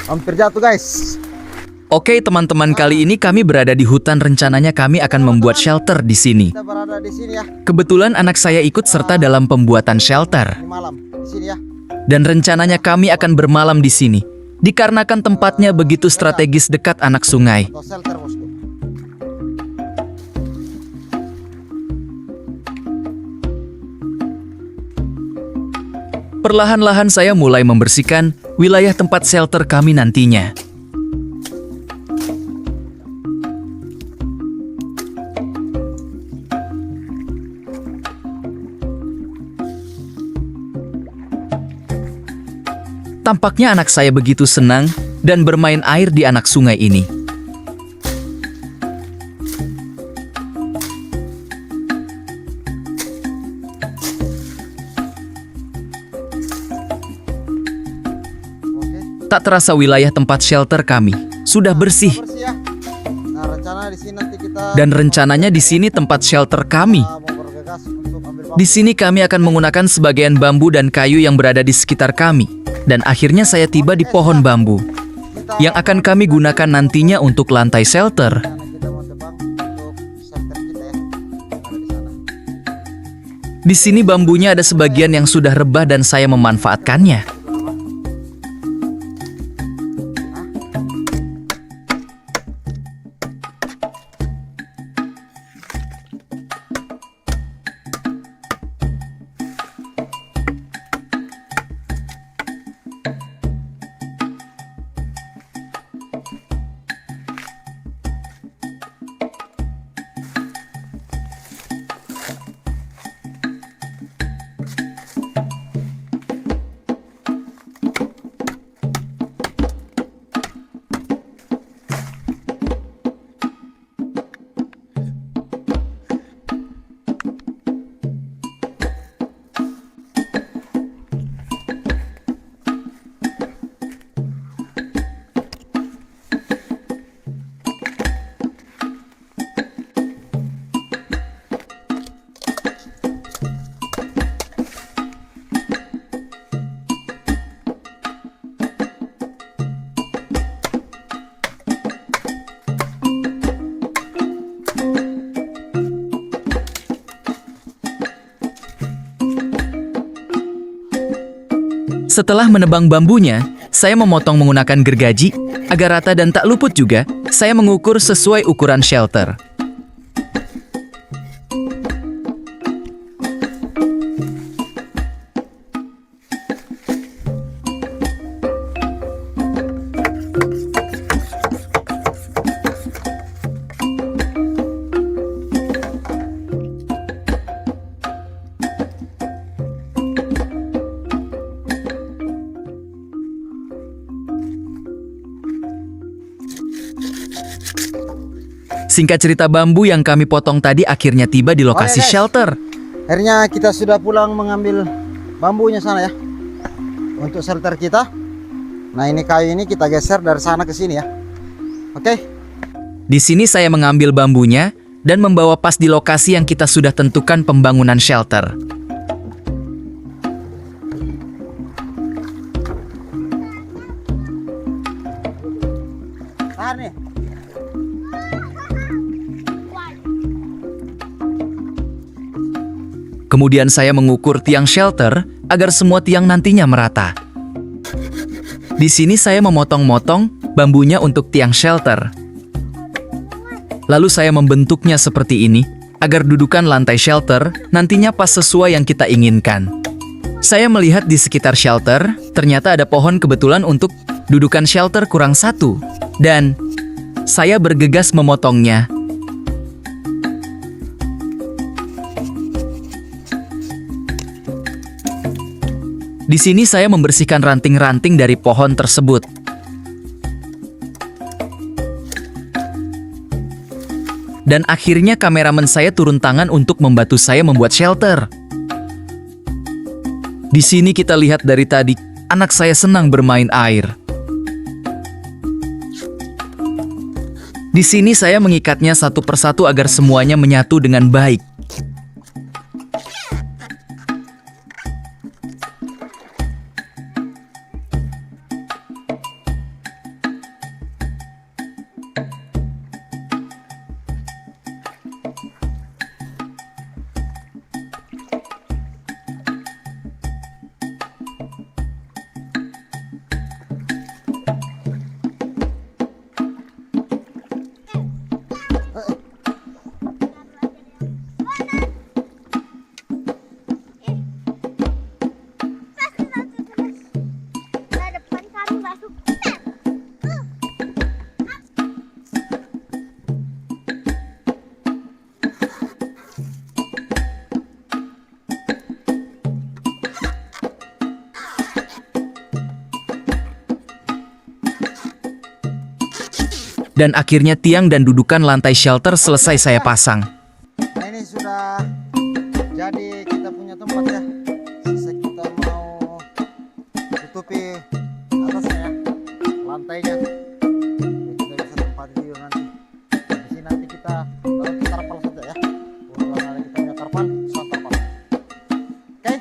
Hampir jatuh guys. Oke teman-teman, kali ini kami berada di hutan. Rencananya kami akan membuat shelter di sini. Kita berada di sini ya. Kebetulan anak saya ikut serta dalam pembuatan shelter. Ini malam di sini ya. Dan rencananya kami akan bermalam di sini. Dikarenakan tempatnya begitu strategis dekat anak sungai. Atau shelter bosku. Perlahan-lahan saya mulai membersihkan wilayah tempat shelter kami nantinya. Tampaknya anak saya begitu senang dan bermain air di anak sungai ini. Oke. Tak terasa wilayah tempat shelter kami sudah bersih. Bersih ya. Nah, rencana di sini nanti kita Dan rencananya di sini tempat shelter kami. mau bergegas untuk ambil bambu. Di sini kami akan menggunakan sebagian bambu dan kayu yang berada di sekitar kami. Dan akhirnya saya tiba di pohon bambu Kita yang akan kami gunakan nantinya untuk lantai shelter. rencana kita mau tebang untuk shelter kita ya. Ada di sana. Di sini bambunya ada sebagian yang sudah rebah dan saya memanfaatkannya. Setelah menebang bambunya, saya memotong menggunakan gergaji agar rata dan tak luput juga. Saya mengukur sesuai ukuran shelter. Singkat cerita, bambu yang kami potong tadi akhirnya tiba di lokasi Oke, guys. shelter. Akhirnya kita sudah pulang mengambil bambunya sana ya. Untuk shelter kita. Nah, ini kayu ini kita geser dari sana ke sini ya. Oke. Di sini saya mengambil bambunya dan membawa pas di lokasi yang kita sudah tentukan pembangunan shelter. Tahan nih. Kemudian saya mengukur tiang shelter agar semua tiang nantinya merata. Di sini saya memotong-motong bambunya untuk tiang shelter. Lalu saya membentuknya seperti ini agar dudukan lantai shelter nantinya pas sesuai yang kita inginkan. Saya melihat di sekitar shelter, ternyata ada pohon kebetulan untuk dudukan shelter kurang satu. Dan saya bergegas memotongnya. Di sini saya membersihkan ranting-ranting dari pohon tersebut. Dan akhirnya kameramen saya turun tangan untuk membantu saya membuat shelter. Di sini kita lihat dari tadi, anak saya senang bermain air. Di sini saya mengikatnya satu persatu agar semuanya menyatu dengan baik. Dan akhirnya tiang dan dudukan lantai shelter selesai saya pasang. Nah ini sudah jadi kita punya tempat ya. Sisa kita mau tutupi atasnya ya, lantainya. Jadi kita bisa tempat tidur nanti. Di sini nanti kita taruh tarpal saja ya. Kebetulan ada kita punya tarpal, bisa tarpal. Oke.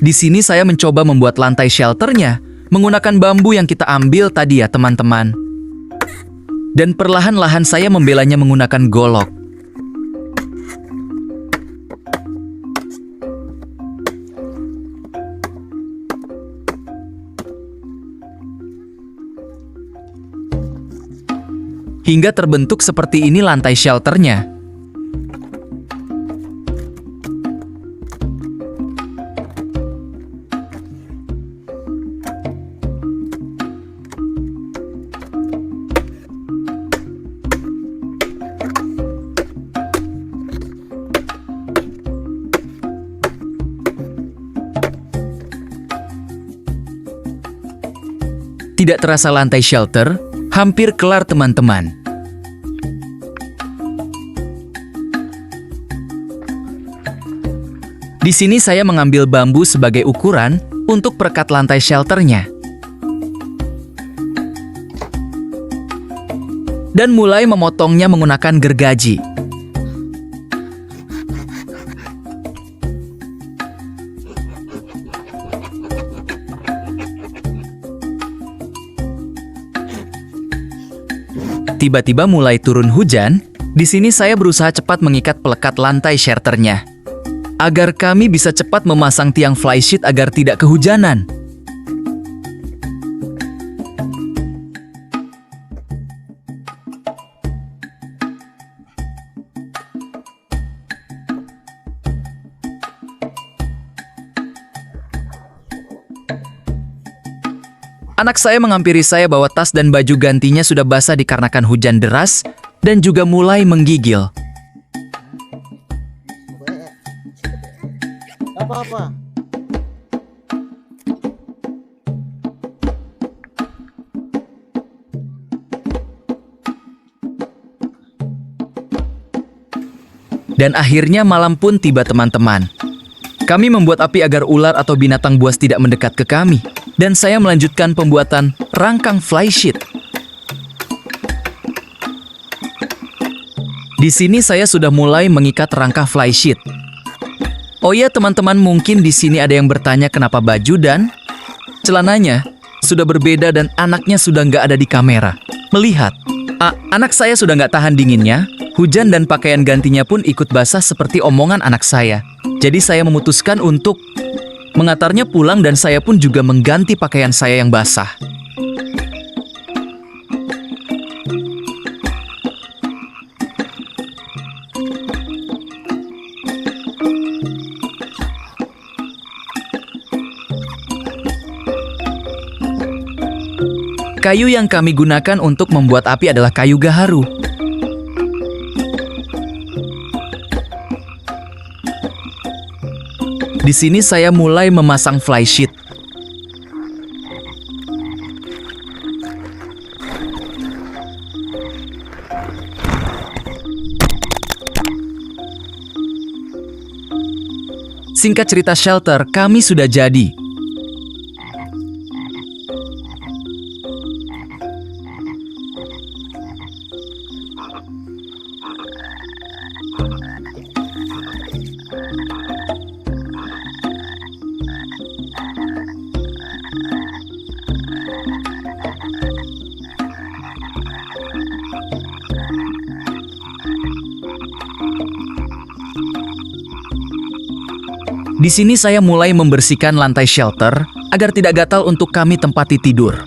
Di sini saya mencoba membuat lantai shelternya menggunakan bambu yang kita ambil tadi ya teman-teman. Dan perlahan-lahan saya membelanya menggunakan golok. Hingga terbentuk seperti ini lantai shelternya. Tidak terasa lantai shelter hampir kelar teman-teman. Di sini saya mengambil bambu sebagai ukuran untuk perekat lantai shelternya. Dan mulai memotongnya menggunakan gergaji. Tiba-tiba mulai turun hujan. Di sini saya berusaha cepat mengikat pelekat lantai shelternya agar kami bisa cepat memasang tiang flysheet agar tidak kehujanan. Anak saya menghampiri saya bahwa tas dan baju gantinya sudah basah dikarenakan hujan deras dan juga mulai menggigil. Apa-apa. Dan akhirnya malam pun tiba teman-teman. Kami membuat api agar ular atau binatang buas tidak mendekat ke kami. Dan saya melanjutkan pembuatan rangkang flysheet. Di sini saya sudah mulai mengikat rangka flysheet. Oh ya teman-teman, mungkin di sini ada yang bertanya kenapa baju dan celananya sudah berbeda dan anaknya sudah nggak ada di kamera. Melihat, anak saya sudah nggak tahan dinginnya, hujan dan pakaian gantinya pun ikut basah seperti omongan anak saya. Jadi saya memutuskan untuk mengantarnya pulang dan saya pun juga mengganti pakaian saya yang basah. Kayu yang kami gunakan untuk membuat api adalah kayu gaharu. Di sini saya mulai memasang flysheet. Singkat cerita shelter, kami sudah jadi. Di sini saya mulai membersihkan lantai shelter agar tidak gatal untuk kami tempati tidur.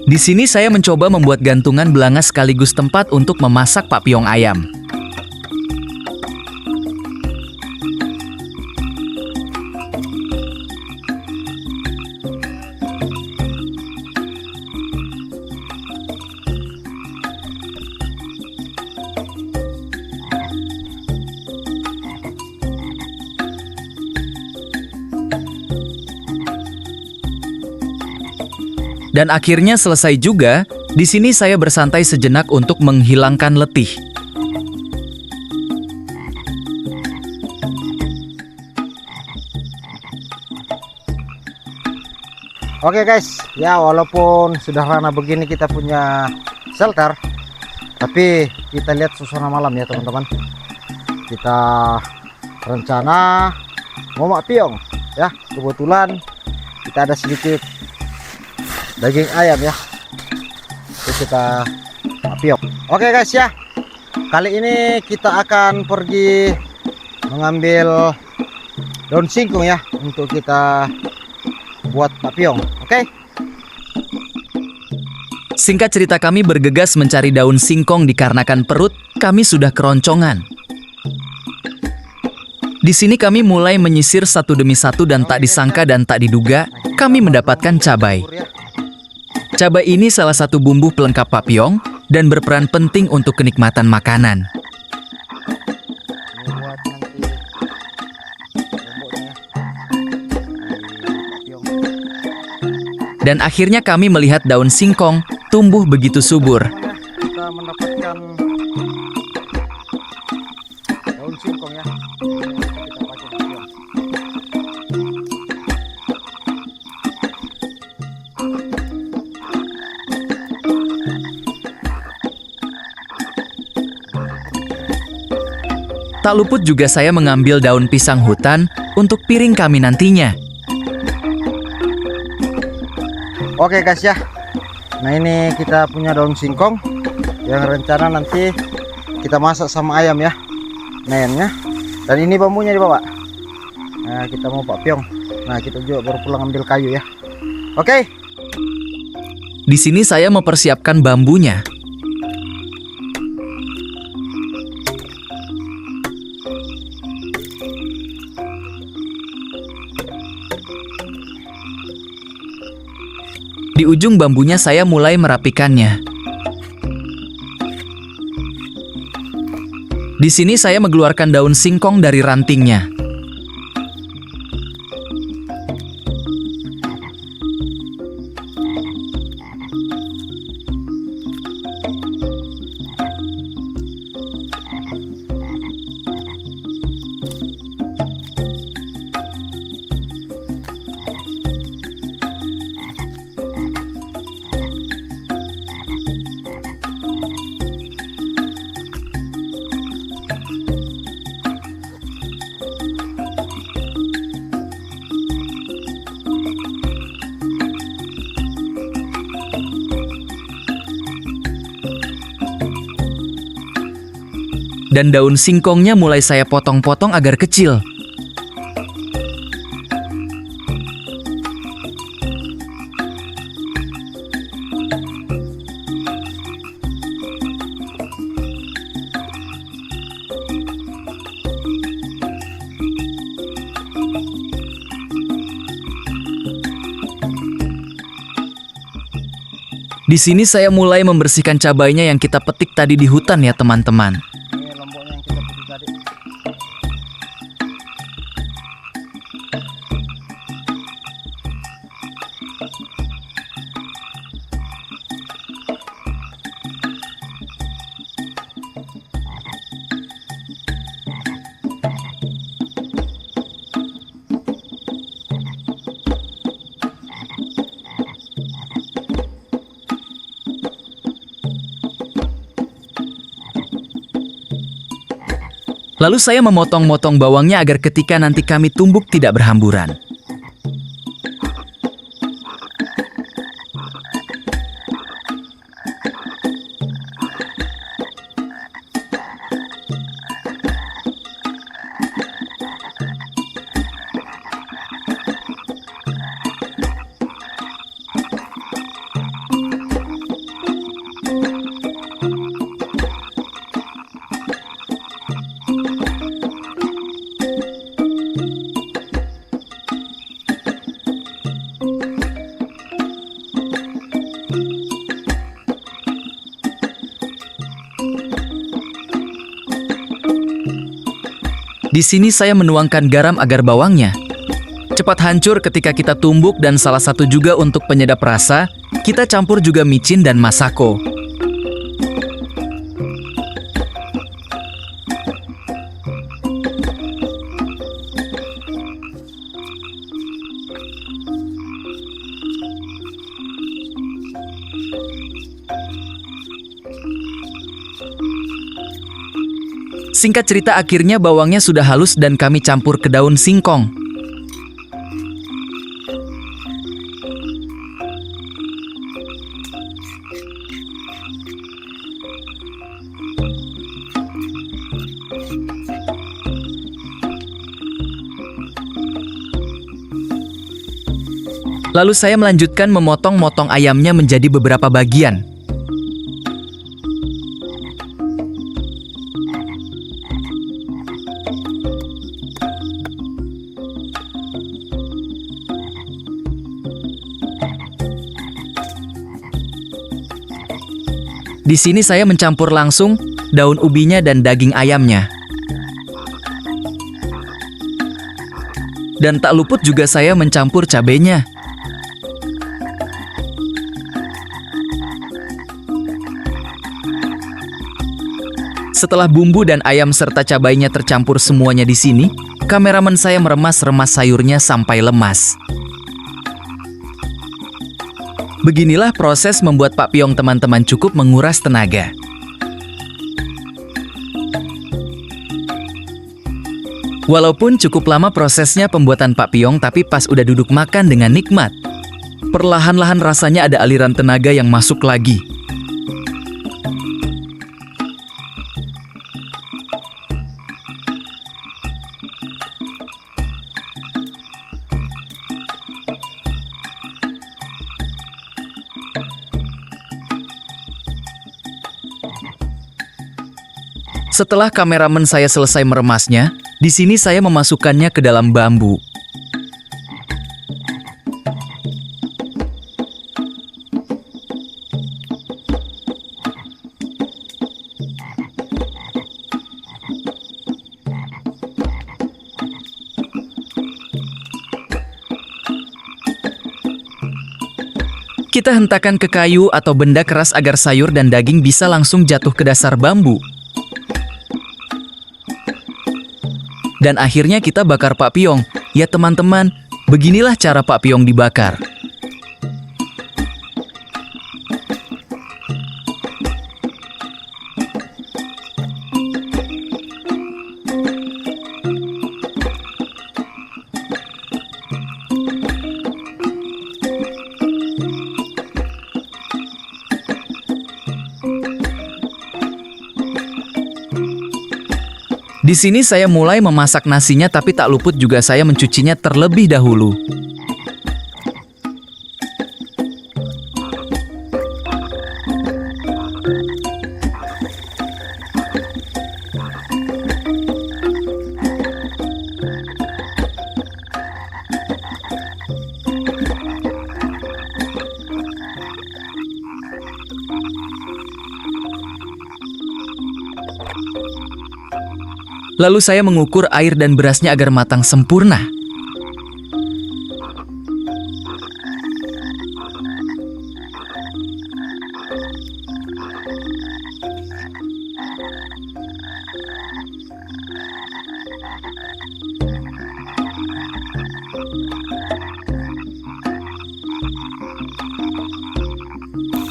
Di sini saya mencoba membuat gantungan belanga sekaligus tempat untuk memasak pakpiong ayam. Dan akhirnya selesai juga. Di sini saya bersantai sejenak untuk menghilangkan letih. Oke guys, ya walaupun sudah rana begini kita punya shelter, tapi kita lihat suasana malam ya teman-teman. Kita rencana mau makpiong ya. Kebetulan kita ada sedikit daging ayam ya, itu kita makpiong. Oke guys ya, kali ini kita akan pergi mengambil daun singkong ya untuk kita buat makpiong. Oke. Singkat cerita, kami bergegas mencari daun singkong dikarenakan perut kami sudah keroncongan. Di sini kami mulai menyisir satu demi satu dan tak disangka dan tak diduga kami mendapatkan cabai. Cabai ini salah satu bumbu pelengkap pakpiong dan berperan penting untuk kenikmatan makanan. Ini buat nanti lomboknya ya. Dan akhirnya kami melihat daun singkong tumbuh begitu subur. Kita mendapatkan daun singkong ya. Kita pakai makpiong. Tak luput juga saya mengambil daun pisang hutan untuk piring kami nantinya. Oke guys ya, nah ini kita punya daun singkong yang rencana nanti kita masak sama ayam ya, nennya. Dan ini bambunya dibawa. Nah kita mau pakpiong. Nah kita juga baru pulang ambil kayu ya. Oke. Di sini saya mempersiapkan bambunya. Di ujung bambunya saya mulai merapikannya. Di sini saya mengeluarkan daun singkong dari rantingnya. Dan daun singkongnya mulai saya potong-potong agar kecil. Di sini saya mulai membersihkan cabainya yang kita petik tadi di hutan ya teman-teman. Ini lomboknya yang kita petik tadi. Lalu saya memotong-motong bawangnya agar ketika nanti kami tumbuk tidak berhamburan. Di sini saya menuangkan garam agar bawangnya cepat hancur ketika kita tumbuk, dan salah satu juga untuk penyedap rasa, kita campur juga micin dan masako. Singkat cerita, akhirnya bawangnya sudah halus dan kami campur ke daun singkong. Lalu saya melanjutkan memotong-motong ayamnya menjadi beberapa bagian. Di sini saya mencampur langsung daun ubinya dan daging ayamnya. Dan tak luput juga saya mencampur cabenya. Setelah bumbu dan ayam serta cabainya tercampur semuanya di sini, kameramen saya meremas-remas sayurnya sampai lemas. Beginilah proses membuat pakpyong, teman-teman, cukup menguras tenaga. Walaupun cukup lama prosesnya pembuatan pakpyong, tapi pas udah duduk makan dengan nikmat, perlahan-lahan rasanya ada aliran tenaga yang masuk lagi. Setelah kameramen saya selesai meremasnya, di sini saya memasukkannya ke dalam bambu. Kita hentakan ke kayu atau benda keras agar sayur dan daging bisa langsung jatuh ke dasar bambu. Dan akhirnya kita bakar pakpyong. Ya teman-teman, beginilah cara pakpyong dibakar. Di sini saya mulai memasak nasinya, tapi tak luput juga saya mencucinya terlebih dahulu. Lalu saya mengukur air dan berasnya agar matang sempurna.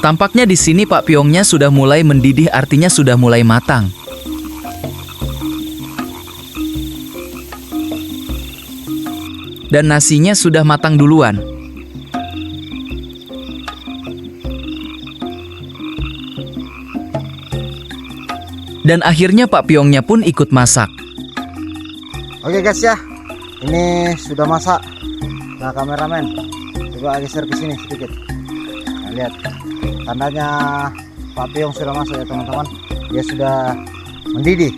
Tampaknya di sini pakpyongnya sudah mulai mendidih, artinya sudah mulai matang. Dan nasinya sudah matang duluan. Dan akhirnya pakpyongnya pun ikut masak. Oke guys ya, ini sudah masak. Nah kameramen, coba geser ke sini sedikit. Nah, lihat tandanya pakpyong sudah masak ya teman-teman. Dia sudah mendidih.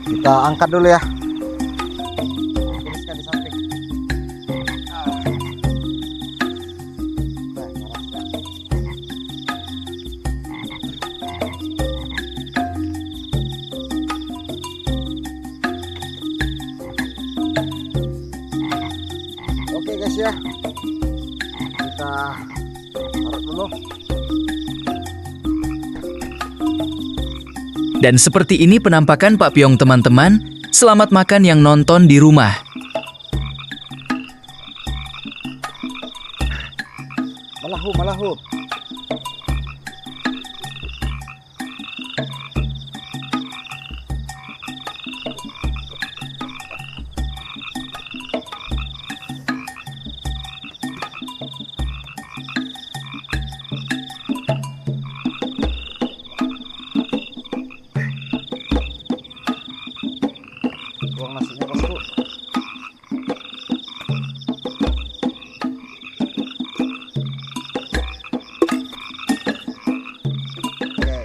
Kita angkat dulu ya. ya. Kita taruh dulu. Dan seperti ini penampakan Pak Pyong teman-teman. Selamat makan yang nonton di rumah. Malahu. Tuang nasinya bosku. Oke.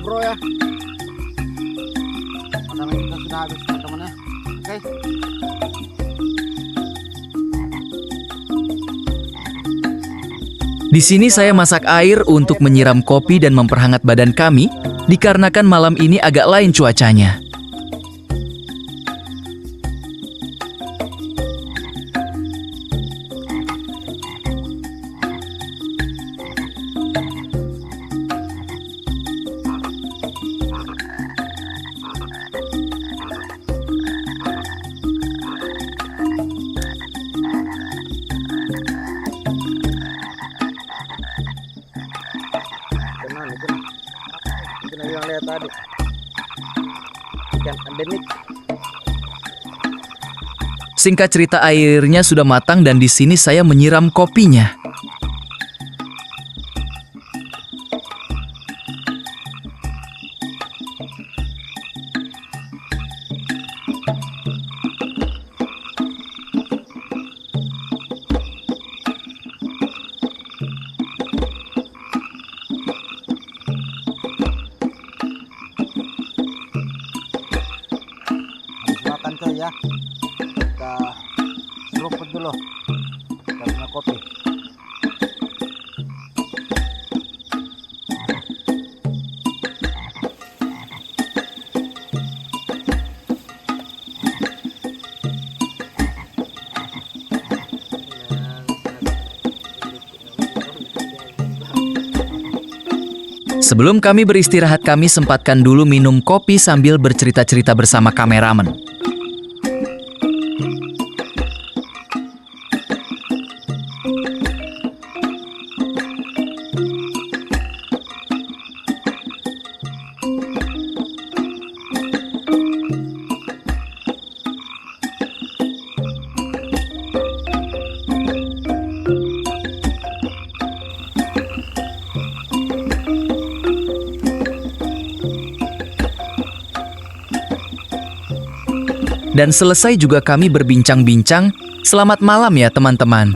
Bro ya, makanan kita sudah habis teman-teman ya. Oke. Di sini saya masak air untuk menyiram kopi dan memperhangat badan kami, dikarenakan malam ini agak lain cuacanya. Itu yang lihat tadi ikan endemik. Singkat cerita, airnya sudah matang dan di sini saya menyiram kopinya. Makan coy ya, kita seruput dulu karena kopi. Sebelum kami beristirahat, kami sempatkan dulu minum kopi sambil bercerita-cerita bersama kameramen. Dan selesai juga kami berbincang-bincang. Selamat malam ya teman-teman.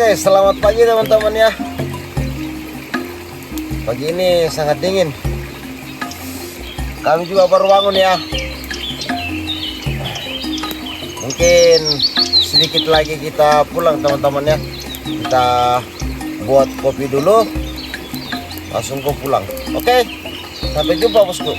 Oke, selamat pagi teman-teman ya. Pagi ini sangat dingin. Kami juga baru bangun ya. Mungkin sedikit lagi kita pulang teman-teman ya. Kita buat kopi dulu, langsung pulang. Oke, sampai jumpa bosku.